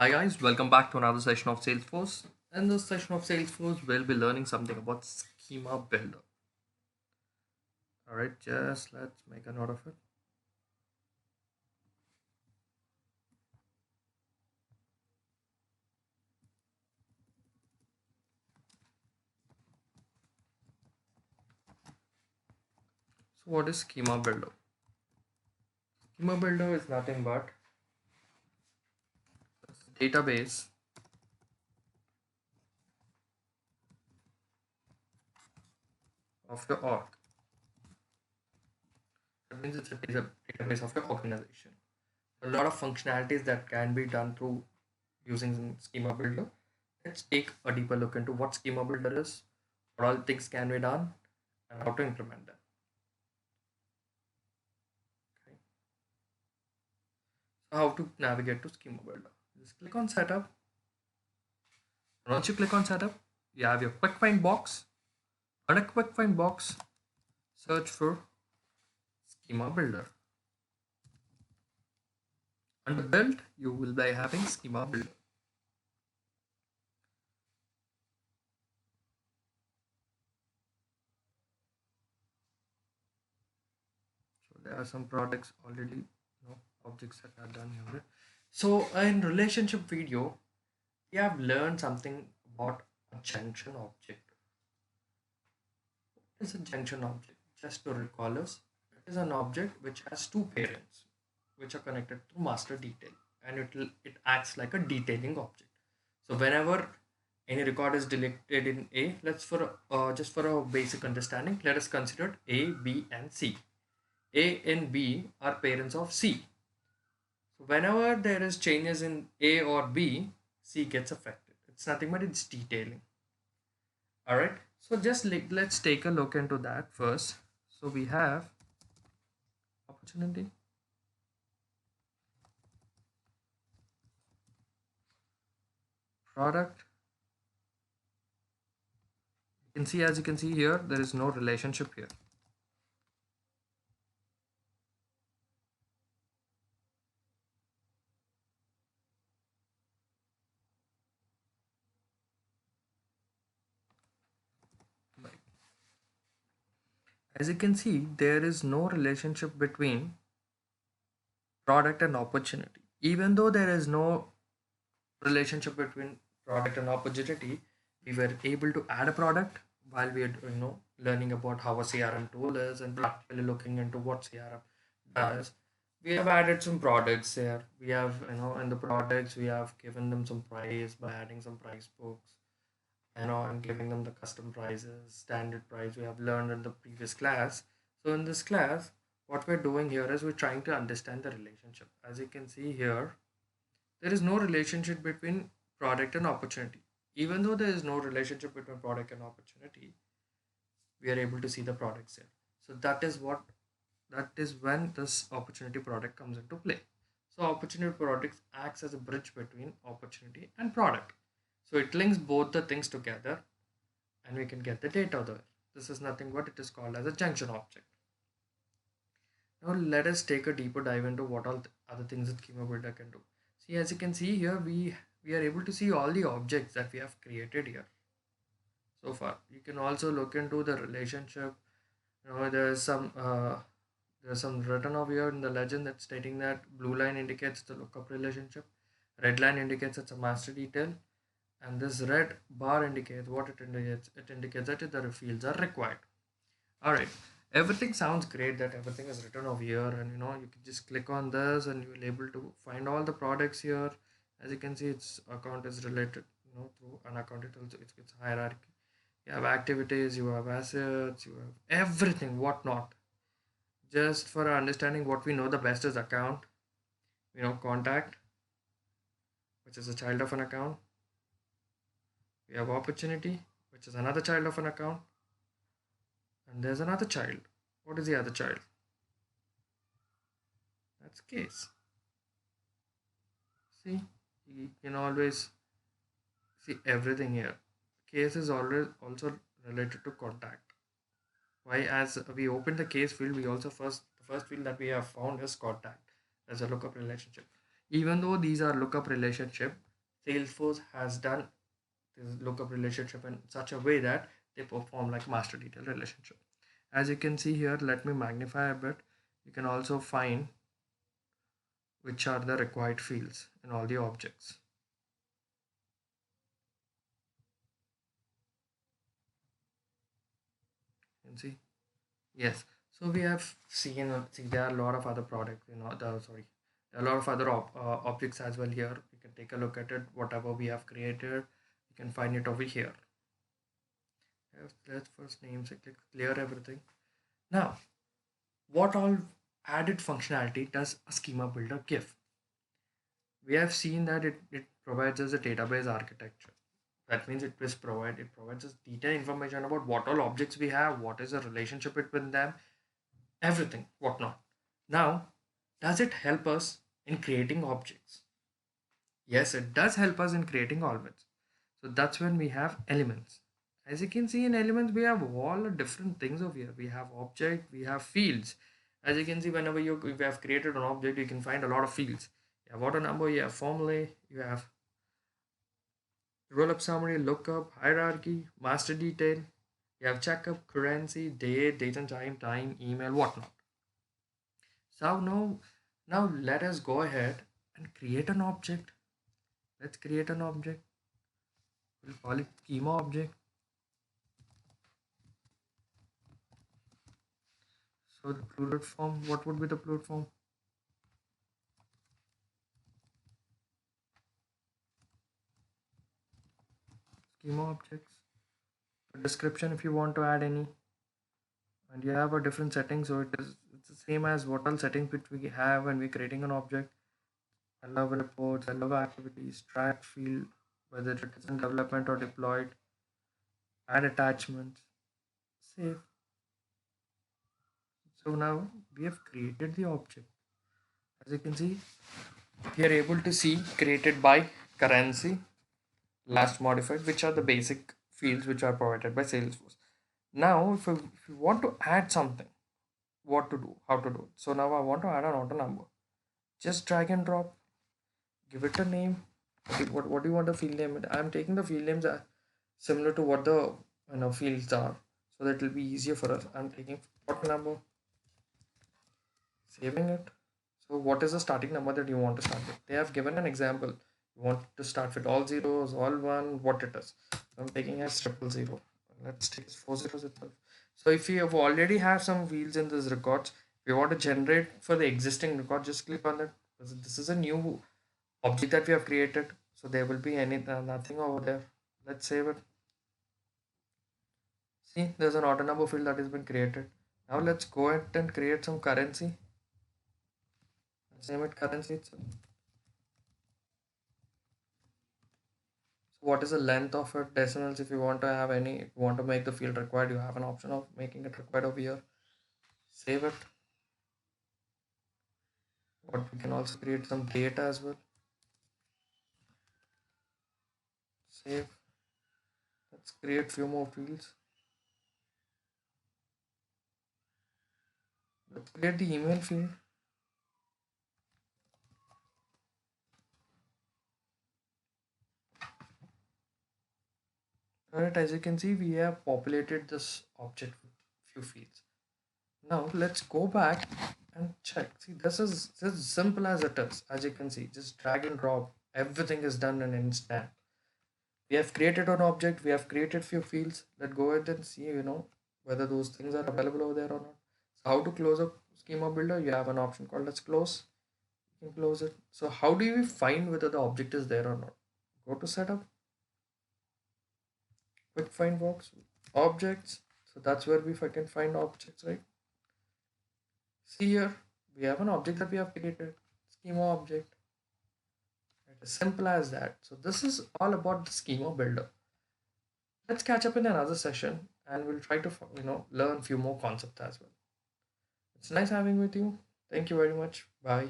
Hi guys, welcome back to another session of Salesforce. In this session of Salesforce, we'll be learning something about Schema Builder. Alright, just let's make a note of it. So what is Schema Builder? Schema Builder is nothing but a database of your org. That means it's a database of your organization. A lot of functionalities that can be done through using Schema Builder. Let's take a deeper look into what Schema Builder is, what all things can be done, and how to implement them. Okay. So how to navigate to Schema Builder? Just click on Setup. Once you click on Setup, you have your Quick Find box. On a Quick Find box, search for Schema Builder. Under Build, you will be having Schema Builder. So there are some products already, objects that are done here. So in relationship video, we have learned something about a junction object. What is a junction object? Just to recall us, it is an object which has two parents which are connected through master detail, and it acts like a detailing object. So whenever any record is deleted in A, let's just for a basic understanding, let us consider A, B, and C. A and B are parents of C. So whenever there is changes in A or B, C gets affected. It's nothing but it's detailing. All right. So just let's take a look into that first. So we have opportunity, product. You can see, as you can see here, there is no relationship here. As you can see, there is no relationship between product and opportunity. Even though there is no relationship between product and opportunity, we were able to add a product while we are learning about how a CRM tool is and practically looking into what CRM does. We have added some products here. We have, in the products, we have given them some price by adding some price books, and giving them the custom prices, standard price we have learned in the previous class. So in this class, what we're doing here is we're trying to understand the relationship. As you can see here, there is no relationship between product and opportunity. Even though there is no relationship between product and opportunity, we are able to see the products here. So that is when this opportunity product comes into play. So opportunity product acts as a bridge between opportunity and product. So it links both the things together and we can get the data there. This is nothing but it is called as a junction object. Now let us take a deeper dive into what all other things that Schema Builder can do. See, as you can see here, we are able to see all the objects that we have created here so far. You can also look into the relationship. There's some written over here in the legend that's stating that blue line indicates the lookup relationship, red line indicates it's a master detail, and this red bar indicates what it indicates. It indicates that the fields are required. All right, everything sounds great that everything is written over here, and you can just click on this and you will able to find all the products here. As you can see, its account is related through an account. It's hierarchy. You have activities, you have assets, you have everything, whatnot. Just for our understanding, what we know the best is account, contact, which is a child of an account. We have opportunity, which is another child of an account, and there's another child. What is the other child? That's case. See, you can always see everything here. Case is always also related to contact. Why? As we open the case field, we also the first field that we have found is contact as a lookup relationship. Even though these are lookup relationship, Salesforce has done this lookup relationship in such a way that they perform like master detail relationship. As you can see here, let me magnify a bit. You can also find which are the required fields in all the objects. You can see, yes. So we have seen, see, there are a lot of other products, there are a lot of other objects as well here. You can take a look at it. Whatever we have created, you can find it over here. Let's first name, so click clear everything. Now, what all added functionality does a schema builder give? We have seen that it provides us a database architecture. That means it provides us detailed information about what all objects we have, what is the relationship between them, everything, whatnot. Now, does it help us in creating objects? Yes, it does help us in creating objects. So that's when we have elements. As you can see in elements, we have all the different things over here. We have object, we have fields. As you can see, whenever you have created an object, you can find a lot of fields. You have auto number, you have formulae, you have roll up summary, lookup, hierarchy, master detail. You have checkup, currency, date and time, email, whatnot. So now let us go ahead and create an object. Let's create an object. We'll call it schema object. So the plural form, what would be the plural form? Schema objects. A description if you want to add any. And you have a different setting, so it's the same as what all settings which we have when we're creating an object. Allow reports, allow activities, track field, whether it is in development or deployed, add attachments, save. So now we have created the object. As you can see, we are able to see created by currency, last modified, which are the basic fields which are provided by Salesforce. Now, if you want to add something, what to do, how to do it. So now I want to add an auto number. Just drag and drop, give it a name. What do you want the field name? I'm taking the field names similar to what the fields are, so that it will be easier for us. I'm taking auto number, saving it. So what is the starting number that you want to start with? They have given an example. You want to start with all zeros, all one, what it is. So I'm taking as 000. Let's take 4 zeros itself. So if you have already have some fields in this records, if you want to generate for the existing record, just click on it. This is a new object that we have created, so there will be nothing over there. Let's save it. See, there's an auto number field that has been created. Now let's go ahead and create some currency. Let's name it currency itself. So what is the length of it? Decimals. If you want to have any, if you want to make the field required, you have an option of making it required over here. Save it. But we can also create some data as well. Save. Let's create few more fields. Let's create the email field. Alright, as you can see, we have populated this object with few fields. Now let's go back and check. See, this is as simple as it is. As you can see, just drag and drop. Everything is done in an instant. We have created an object. We have created few fields. Let's go ahead and see, whether those things are available over there or not. So how to close up schema builder? You have an option called let's close. You can close it. So how do we find whether the object is there or not? Go to setup. Quick find box, objects. So that's where we can find objects, right? See here, we have an object that we have created, schema object. As simple as that. So this is all about the schema builder. Let's catch up in another session and we'll try to learn few more concepts as well. It's nice having with you. Thank you very much. Bye.